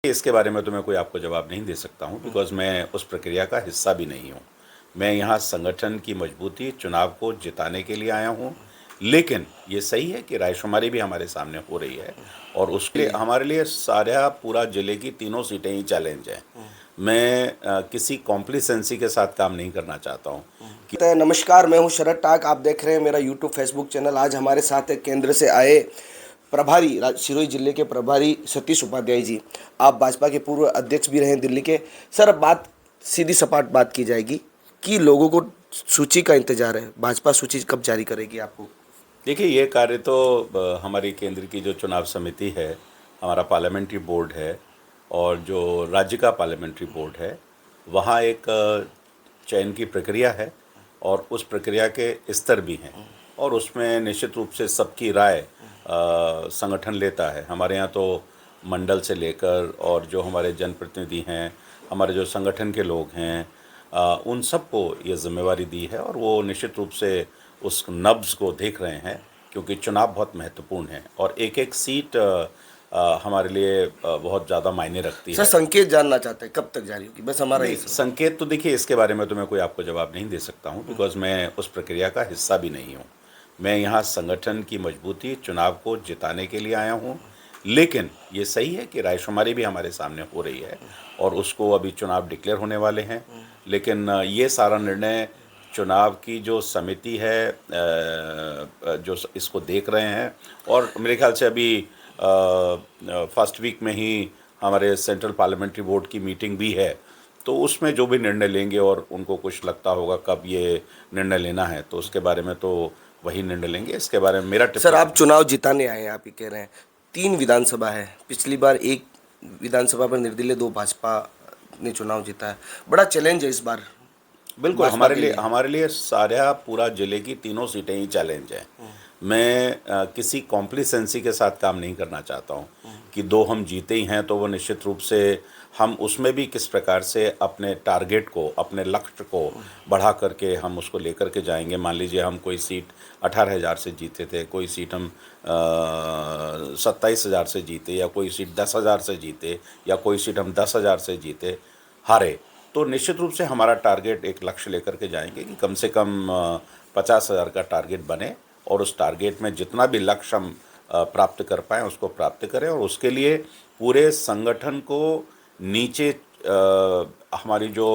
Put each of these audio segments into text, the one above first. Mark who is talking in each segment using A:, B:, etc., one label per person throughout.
A: इसके बारे में तो मैं कोई आपको जवाब नहीं दे सकता हूँ, बिकॉज़ मैं उस प्रक्रिया का हिस्सा भी नहीं हूँ। मैं यहाँ संगठन की मजबूती, चुनाव को जिताने के लिए आया हूँ। लेकिन ये सही है कि रायशुमारी भी हमारे सामने हो रही है और उसके लिए हमारे लिए सारा पूरा ज़िले की तीनों सीटें ही चैलेंज हैं। मैं किसी कॉम्प्लिसेंसी के साथ काम नहीं करना चाहता हूँ।
B: नमस्कार, मैं हूं शरद टाक। आप देख रहे हैं मेरा यूट्यूब फेसबुक चैनल। आज हमारे साथ एक केंद्र से आए प्रभारी सिरोही जिले के प्रभारी सतीश उपाध्याय जी। आप भाजपा के पूर्व अध्यक्ष भी रहे हैं दिल्ली के। सर, अब बात सीधी सपाट बात की जाएगी कि लोगों को सूची का इंतजार है। भाजपा सूची कब जारी करेगी आपको?
A: देखिए, ये कार्य तो हमारी केंद्र की जो चुनाव समिति है, हमारा पार्लियामेंट्री बोर्ड है और जो राज्य का पार्लियामेंट्री बोर्ड है, वहाँ एक चयन की प्रक्रिया है और उस प्रक्रिया के स्तर भी हैं और उसमें निश्चित रूप से सबकी राय संगठन लेता है। हमारे यहाँ तो मंडल से लेकर और जो हमारे जनप्रतिनिधि हैं, हमारे जो संगठन के लोग हैं, उन सबको ये जिम्मेवारी दी है और वो निश्चित रूप से उस नब्ज़ को देख रहे हैं, क्योंकि चुनाव बहुत महत्वपूर्ण है और एक-एक सीट हमारे लिए बहुत ज़्यादा मायने रखती
B: सर,
A: है।
B: संकेत जानना चाहते हैं कब तक जारी होगी, बस हमारा
A: नहीं,
B: ये सवाल।
A: संकेत तो देखिए, इसके बारे में तो मैं कोई आपको जवाब नहीं दे सकता हूँ, बिकॉज़ मैं उस प्रक्रिया का हिस्सा भी नहीं हूँ। मैं यहाँ संगठन की मजबूती, चुनाव को जिताने के लिए आया हूँ। लेकिन ये सही है कि रायशुमारी भी हमारे सामने हो रही है और उसको अभी चुनाव डिक्लेयर होने वाले हैं। लेकिन ये सारा निर्णय चुनाव की जो समिति है, जो इसको देख रहे हैं और मेरे ख्याल से अभी फर्स्ट वीक में ही हमारे सेंट्रल पार्लियामेंट्री बोर्ड की मीटिंग भी है, तो उसमें जो भी निर्णय लेंगे और उनको कुछ लगता होगा कब ये निर्णय लेना है, तो उसके बारे में तो वही निर्णय लेंगे। इसके बारे में मेरा
B: सर, आप
A: टिप्पणी।
B: चुनाव जिताने आए हैं, आप ही कह रहे हैं। 3 विधानसभा है। पिछली बार एक विधानसभा पर निर्दलीय 2 भाजपा ने चुनाव जीता है। बड़ा चैलेंज है इस बार
A: बिल्कुल,
B: भाजपा के लिए।
A: हमारे लिए सारा पूरा ज़िले की तीनों सीटें ही चैलेंज हैं। मैं किसी कॉम्प्लिसेंसी के साथ काम नहीं करना चाहता हूँ कि 2 हम जीते ही हैं तो वो निश्चित रूप से हम उसमें भी किस प्रकार से अपने टारगेट को, अपने लक्ष्य को बढ़ा करके हम उसको लेकर के जाएंगे। मान लीजिए हम कोई सीट 18,000 से जीते थे, कोई सीट हम 27,000 से जीते, या कोई सीट 10,000 से जीते, या कोई सीट हम 10,000 से जीते, हारे, तो निश्चित रूप से हमारा टारगेट, एक लक्ष्य लेकर के जाएंगे कि कम से कम 50,000 का टारगेट बने और उस टारगेट में जितना भी लक्ष्य हम प्राप्त कर पाएँ उसको प्राप्त करें और उसके लिए पूरे संगठन को नीचे हमारी जो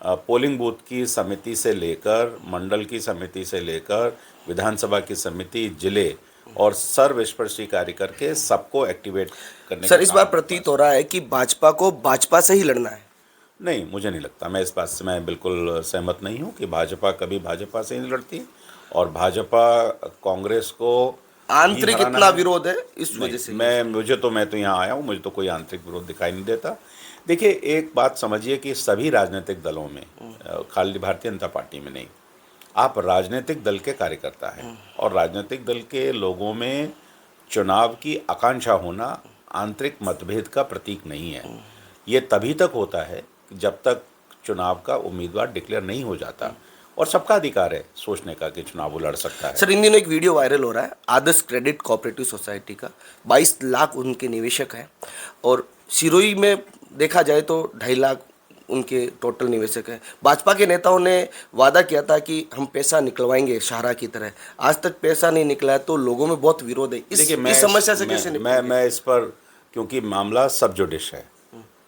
A: पोलिंग बूथ की समिति से लेकर, मंडल की समिति से लेकर, विधानसभा की समिति, जिले और सर्वस्पर्शी कार्य करके सबको एक्टिवेट करने का
B: सर, इस
A: काम
B: बार
A: हमारे
B: प्रतीत
A: पास
B: हो
A: है।
B: रहा है कि भाजपा को भाजपा से ही लड़ना है।
A: नहीं, मुझे नहीं लगता। मैं इस बात से मैं बिल्कुल सहमत नहीं हूँ कि भाजपा कभी भाजपा से नहीं लड़ती और भाजपा कांग्रेस को ही
B: आंतरिक
A: हराना
B: इतना
A: है।
B: विरोध है, इस
A: नहीं,
B: वजह से ये।
A: मैं तो यहाँ आया हूँ, मुझे तो कोई आंतरिक विरोध दिखाई नहीं देता। देखिए, एक बात समझिए कि सभी राजनीतिक दलों में, खाली भारतीय जनता पार्टी में नहीं, आप राजनीतिक दल के कार्यकर्ता हैं और राजनीतिक दल के लोगों में चुनाव की आकांक्षा होना आंतरिक मतभेद का प्रतीक नहीं है। ये तभी तक होता है जब तक चुनाव का उम्मीदवार डिक्लेयर नहीं हो जाता और सबका अधिकार है सोचने का कि चुनाव वो लड़ सकता है।
B: सर, इन दिनों एक वीडियो वायरल हो रहा है आदर्श क्रेडिट कोऑपरेटिव सोसाइटी का। 22 लाख उनके निवेशक हैं और सिरोही में देखा जाए तो 2.5 लाख उनके टोटल निवेशक हैं। भाजपा के नेताओं ने वादा किया था कि हम पैसा निकलवाएंगे शाहरा की तरह। आज तक पैसा नहीं निकला है तो लोगों में बहुत विरोध है।
A: देखिए,
B: इस समस्या से कैसे निपटेंगे?
A: मैं इस पर, क्योंकि मामला सब जुडिश है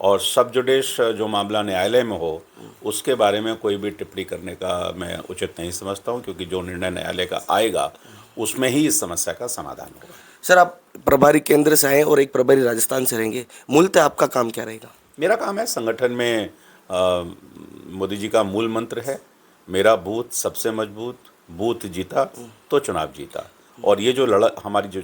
A: और सब जुडिश जो मामला न्यायालय में हो उसके बारे में कोई भी टिप्पणी करने का मैं उचित नहीं समझता हूँ, क्योंकि जो निर्णय न्यायालय का आएगा उसमें ही इस समस्या का समाधान होगा।
B: सर, आप प्रभारी केंद्र से आए और एक प्रभारी राजस्थान से रहेंगे। मूलतः आपका काम क्या रहेगा?
A: मेरा काम है संगठन में, मोदी जी का मूल मंत्र है, मेरा बूथ सबसे मजबूत, बूथ जीता तो चुनाव जीता। और ये जो हमारी जो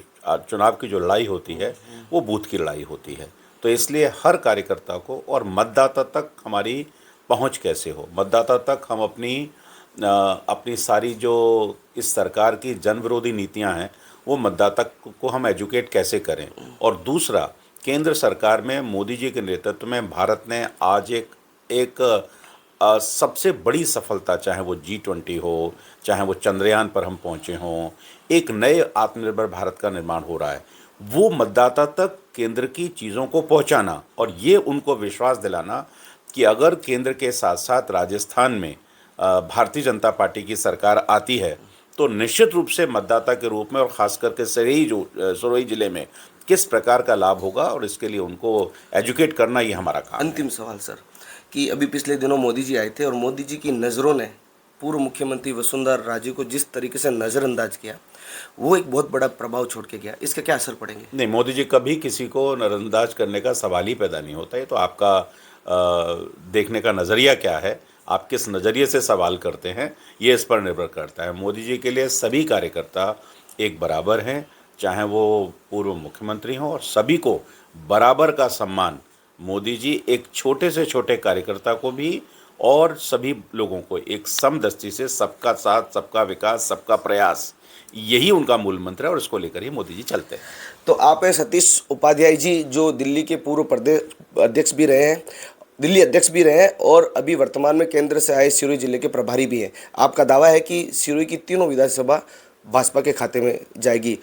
A: चुनाव की जो लड़ाई होती है वो बूथ की लड़ाई होती है। तो इसलिए हर कार्यकर्ता को और मतदाता तक हमारी पहुंच कैसे हो, मतदाता तक हम अपनी सारी जो इस सरकार की जन विरोधी नीतियां हैं वो मतदाता को हम एजुकेट कैसे करें। और दूसरा, केंद्र सरकार में मोदी जी के नेतृत्व में भारत ने आज एक सबसे बड़ी सफलता, चाहे वो G20 हो, चाहे वो चंद्रयान पर हम पहुँचे हों, एक नए आत्मनिर्भर भारत का निर्माण हो रहा है। वो मतदाता तक केंद्र की चीज़ों को पहुंचाना और ये उनको विश्वास दिलाना कि अगर केंद्र के साथ साथ राजस्थान में भारतीय जनता पार्टी की सरकार आती है तो निश्चित रूप से मतदाता के रूप में और ख़ास करके सिरोही जिले में किस प्रकार का लाभ होगा और इसके लिए उनको एजुकेट करना ये हमारा काम है।
B: अंतिम सवाल सर, कि अभी पिछले दिनों मोदी जी आए थे और मोदी जी की नज़रों ने पूर्व मुख्यमंत्री वसुंधरा राजे को जिस तरीके से नज़रअंदाज किया, वो एक बहुत बड़ा प्रभाव छोड़ के गया। इसका क्या असर पड़ेंगे?
A: नहीं, मोदी जी कभी किसी को नज़रअंदाज करने का सवाल ही पैदा नहीं होता। ये तो आपका देखने का नज़रिया क्या है, आप किस नज़रिए से सवाल करते हैं, ये इस पर निर्भर करता है। मोदी जी के लिए सभी कार्यकर्ता एक बराबर हैं, चाहे वो पूर्व मुख्यमंत्री हों, और सभी को बराबर का सम्मान मोदी जी एक छोटे से छोटे कार्यकर्ता को भी और सभी लोगों को एक समदृष्टि से सबका साथ, सबका विकास, सबका प्रयास, यही उनका मूल मंत्र है और इसको लेकर ही मोदी जी चलते हैं।
B: तो आप हैं सतीश उपाध्याय जी, जो दिल्ली के पूर्व प्रदेश अध्यक्ष भी रहे हैं, दिल्ली अध्यक्ष भी रहे हैं और अभी वर्तमान में केंद्र से आए सिरोही जिले के प्रभारी भी हैं। आपका दावा है कि सिरोही की तीनों विधानसभा भाजपा के खाते में जाएगी।